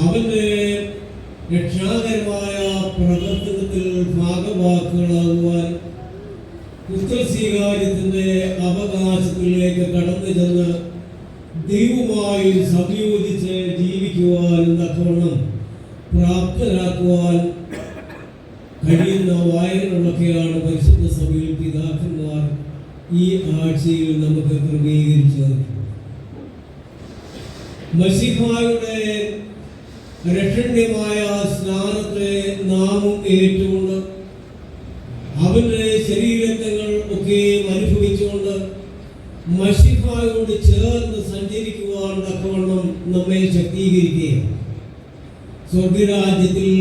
അവന്റെ രക്ഷാകരമായ പ്രവർത്തനത്തിൽ ഭാഗവാക്കുകളാകുവാൻ പുത്രസ്വീകാര്യത്തിന്റെ അവകാശത്തിലേക്ക് കടന്നു ചെന്ന് ദൈവവുമായി സംയോജിച്ച് ജീവിക്കുവാൻ തക്കവണ്ണം പ്രാപ്തരാക്കുവാൻ കഴിയുന്ന വായനകളൊക്കെയാണ് പരിശുദ്ധ സഭയിൽ പിതാക്കന്മാർ ഈ ആഴ്ചയിൽ നമുക്ക് ക്രമീകരിച്ചത്. മശീഹായുടെ രക്ഷണ്യമായ സ്നാനത്തെ നാമും ഏറ്റുകൊണ്ട് അവന്റെ ശരീരങ്ങൾ ഒക്കെ അനുഭവിച്ചുകൊണ്ട് മശീഹായോട് ചേർന്ന് സഞ്ചരിക്കുവാൻ തക്കവണ്ണം നമ്മെ ശക്തീകരിക്കുകയും സ്വർഗരാജ്യത്തിൽ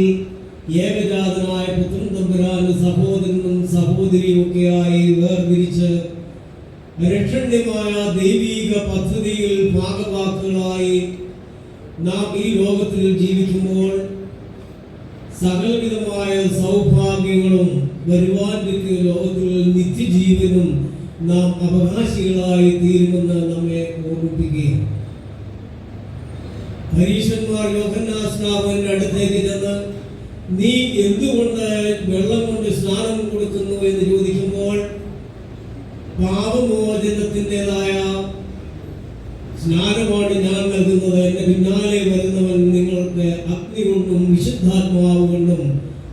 ഏകജാതനായ പുത്രൻ തമ്പുരാനും സഹോദരനും സഹോദരിയും ഒക്കെയായി വേർതിരിച്ച് രക്ഷണ്യമായ ദൈവിക പദ്ധതിയിൽ ഭാഗവാക്കുകളായി നാം ഈ ലോകത്തിൽ ജീവിക്കുമ്പോൾ സകലവിധമായ സൗഭാഗ്യങ്ങളും വരുവാനിരിക്കുന്ന ലോകത്തിൽ നിത്യജീവനും നാം അവകാശികളായി തീരുമെന്ന് നമ്മെ ഓർമ്മിപ്പിക്കുകയും പരീക്ഷന്മാർ യോഹന്നാൻ സ്നാപകന്റെ അടുത്തേക്ക് ചെന്ന് നീ എന്തുകൊണ്ട് വെള്ളം കൊണ്ട് സ്നാനം കൊടുക്കുന്നു എന്ന് ചോദിക്കുമ്പോൾ പാപമോചനത്തിൻ്റെതായ സ്നാനമാണ് ഞാൻ നൽകുന്നത്, എന്റെ പിന്നാലെ വരുന്നവൻ നിങ്ങൾക്ക് അഗ്നി കൊണ്ടും വിശുദ്ധാത്മാവ് കൊണ്ടും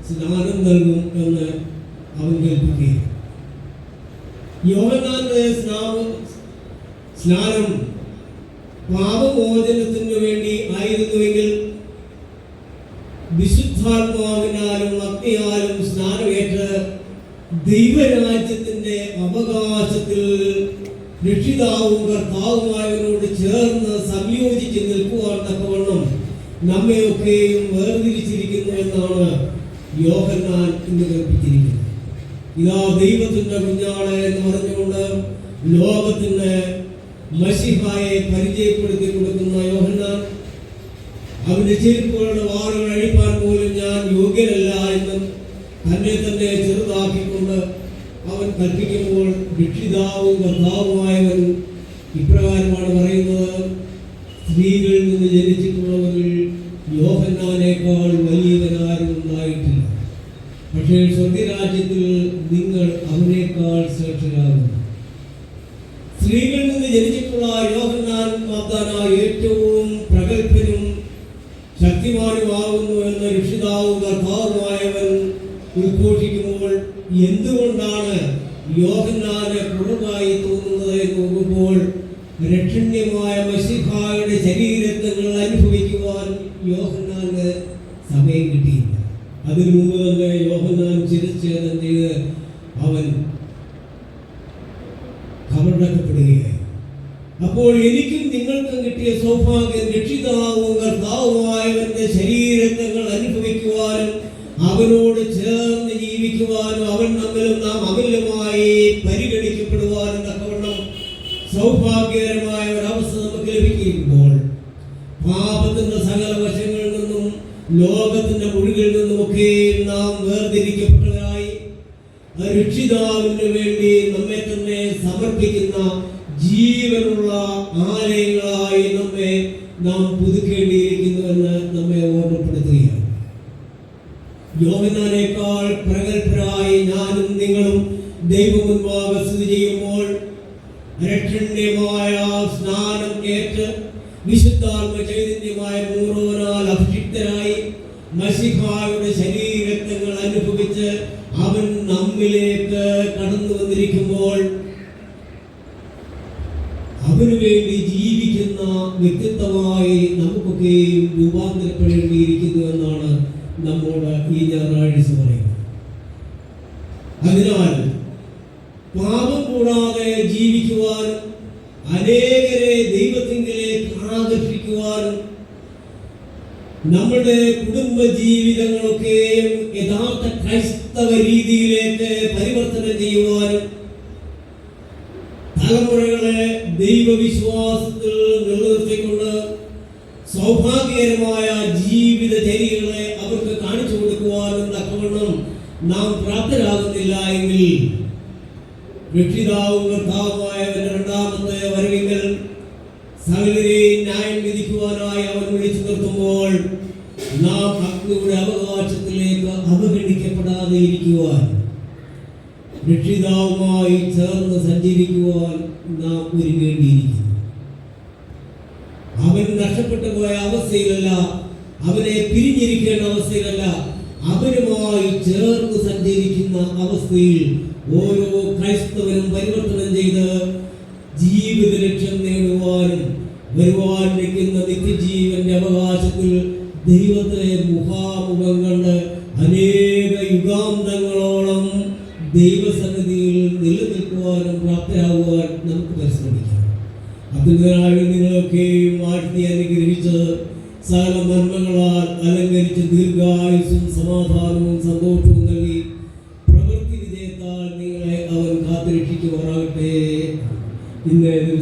സ്നാനം നൽകും എന്ന് അവൻ കേൾപ്പിക്കുകയും യോഹന്നാന്റെ സ്നാനം പാപമോചനത്തിന് വേണ്ടി ആയിരുന്നുവെങ്കിൽ വിശുദ്ധാത്മാവിനാലും അഗ്നിയാലും സ്നാനമേറ്റ് ദൈവരാജ്യത്തിന്റെ അവകാശത്തിൽ രക്ഷിതാവും കർത്താവുമായവരോട് ചേർന്ന് സംയോജിച്ച് നിൽക്കുവാൻ തക്കവണ്ണം നമ്മയൊക്കെയും വേർതിരിച്ചിരിക്കുന്നു എന്നാണ് യോഹന്നാൻ ഇന്ന് കൽപ്പിച്ചിരിക്കുന്നത്. ഇതാ ദൈവത്തിന്റെ കുഞ്ഞാളെ എന്ന് പറഞ്ഞുകൊണ്ട് ലോകത്തിന് മശീഹായെ പരിചയപ്പെടുത്തി കൊടുക്കുന്ന യോഹന്നാൻ അവന്റെ ചെരുപ്പുകളുടെ വാറുകൾ അഴിപ്പാൻ പോലും ഞാൻ യോഗ്യനല്ല എന്നും തന്നെ തന്നെ ചെറുതാക്കിക്കൊണ്ട് അവൻ കൽപ്പിക്കുമ്പോൾ രക്ഷിതാവും കർത്താവുമായവൻ ഇപ്രകാരമാണ് പറയുന്നത്, സ്ത്രീകളിൽ നിന്ന് ജനിച്ചിട്ടുള്ളവരിൽ യോഹന്നാനേക്കാൾ വലിയവനാരും ഉണ്ടായിട്ടില്ല, പക്ഷേ സ്വർഗരാജ്യത്തിൽ നിങ്ങൾ അവനേക്കാൾ ശ്രേഷ്ഠരാകുന്നു. സ്ത്രീകളിൽ നിന്ന് ജനിച്ചിട്ടുള്ള യോഹന്നാൻ മാതാനായ ഏറ്റവും പ്രഗത്ഭനും ശക്തിമാനുമാകുന്നു എന്ന് രക്ഷിതാവും കർത്താവുമായവൻ ഉദ്ഘോഷിക്കുമ്പോൾ എന്തുകൊണ്ടാണ് യോഹന്നാന് കുറവായി തോന്നുന്നത് എന്ന് നോക്കുമ്പോൾ രക്ഷണ്യമായ മശീഹായുടെ ശരീരങ്ങൾ അനുഭവിക്കുവാൻ യോഹന്നാന് സമയം കിട്ടിയില്ല. അതിനു മുമ്പ് തന്നെ യോഹന്നാൻ ശിരച്ഛേദം ചെയ്ത് അവൻ കബറടക്കപ്പെടുകയായി. അപ്പോൾ എനിക്കും നിങ്ങൾക്കും കിട്ടിയ സൗഭാഗ്യം രക്ഷിതാവും കർത്താവുമായവന്റെ ശരീരങ്ങൾ അനുഭവിക്കുവാനും അവനോട് ചേർന്ന് ജീവിക്കുവാനും അവൻ നമ്മിലും നാം അമിതമായി പരിഗണിക്കപ്പെടുവാനും തക്കവണ്ണം സൗഭാഗ്യകരമായ ഒരവസ്ഥ നമുക്ക് ലഭിക്കുമ്പോൾ പാപത്തിന്റെ സകല വശങ്ങളിൽ നിന്നും ലോകത്തിന്റെ മുഴുകിൽ നിന്നുമൊക്കെ നാം വേർതിരിക്കപ്പെട്ടവരായി രക്ഷിതാവിന് വേണ്ടി നമ്മെ തന്നെ സമർപ്പിക്കുന്ന ജീവനുള്ള ആലയങ്ങളായി നമ്മെ നാം പുതുക്കേണ്ടിയിരിക്കുന്നുവെന്ന് നമ്മെ ഓർമ്മപ്പെടുത്തുകയാണ്. യോഹന്നാനേക്കാൾ പ്രഗത്ഭരായി ഞാനും നിങ്ങളും ദൈവമുൻപാകെ സ്ഥിതി ചെയ്യുമ്പോൾ രക്ഷണ്യമായ സ്നാനം ഏറ്റ് വിശുദ്ധാത്മ ചൈതന്യമായ മൂറോനാൽ അഭിഷിക്തരായി മശീഹായുടെ ശരീരങ്ങൾ അനുഭവിച്ച് അവൻ നമ്മിലേക്ക് കടന്നു വന്നിരിക്കുമ്പോൾ അവന് വേണ്ടി ജീവിക്കുന്ന വ്യക്തിത്വമായി നമുക്കൊക്കെയും രൂപാന്തരപ്പെടേണ്ടിയിരിക്കുന്നു എന്നാണ് നമ്മോട് ഈ ഞായറാഴ്ച പറയുന്നത്. അതിനാൽ പാപം കൂടാതെ ജീവിക്കുവാനും അനേകരെ ദൈവത്തിങ്കിലേക്ക് ആകർഷിക്കുവാനും നമ്മുടെ കുടുംബ ജീവിതങ്ങളൊക്കെയും യഥാർത്ഥ ക്രൈസ്തവ രീതിയിലേക്ക് പരിവർത്തനം ചെയ്യുവാനും തലമുറകളെ ദൈവവിശ്വാസത്തിൽ നിലനിർത്തിക്കൊണ്ട് സൗഭാഗ്യകരമായ ജീവിതചര്യകളെ അവർക്ക് കാണിച്ചു കൊടുക്കുവാനും തക്കവണ്ണം നാം പ്രാപ്തരാകുന്നില്ല എങ്കിൽ രക്ഷിതാവും കർത്താവുമായവന്റെ രണ്ടാമത്തെ വരവിങ്കൽ സകലരെയും ന്യായം വിധിക്കുവാനായി അവൻ വിളിച്ചു നിർത്തുമ്പോൾ നാം അഗ്നിയുടെ അവകാശത്തിലേക്ക് അവഗണിക്കപ്പെടാതെ ഇരിക്കുവാൻ, രക്ഷിതാവുമായി ചേർന്ന് സഞ്ചരിക്കുവാൻ നാം ഒരുങ്ങേണ്ടിയിരിക്കുന്നു. അവൻ നഷ്ടപ്പെട്ടു പോയ അവസ്ഥയിലല്ല, അവനെ പിരിഞ്ഞിരിക്കേണ്ട അവസ്ഥയിലല്ല, അവനുമായി ചേർന്ന് സഞ്ചരിക്കുന്ന അവസ്ഥയിൽ ഓരോ ക്രൈസ്തവനും പരിവർത്തനം ചെയ്ത് ജീവിത ലക്ഷ്യം നേടുവാനും വരുവാൻ നിൽക്കുന്ന നിത്യജീവന്റെ അവകാശത്തിൽ ദൈവത്തെ മുഖാമുഖം കണ്ട് അനേക യുഗാന്തങ്ങളോളം ദൈവസന്നിധിയിൽ നിലനിൽക്കുവാനും പ്രാപ്തരാകുവാൻ നമുക്ക് പരിശ്രമിക്കാം. അതിനായി നിങ്ങളൊക്കെയും വാഴ്ത്തി അനുഗ്രഹിച്ച് സകല നന്മകളാൽ അലങ്കരിച്ച് ദീർഘായുസ്സും സമാധാനവും സന്തോഷവും നൽകി പ്രവൃത്തി വിജയത്താൽ നിങ്ങളെ അവൻ കാത്തുരക്ഷിക്കുമാറാകട്ടെ. ഇന്ന്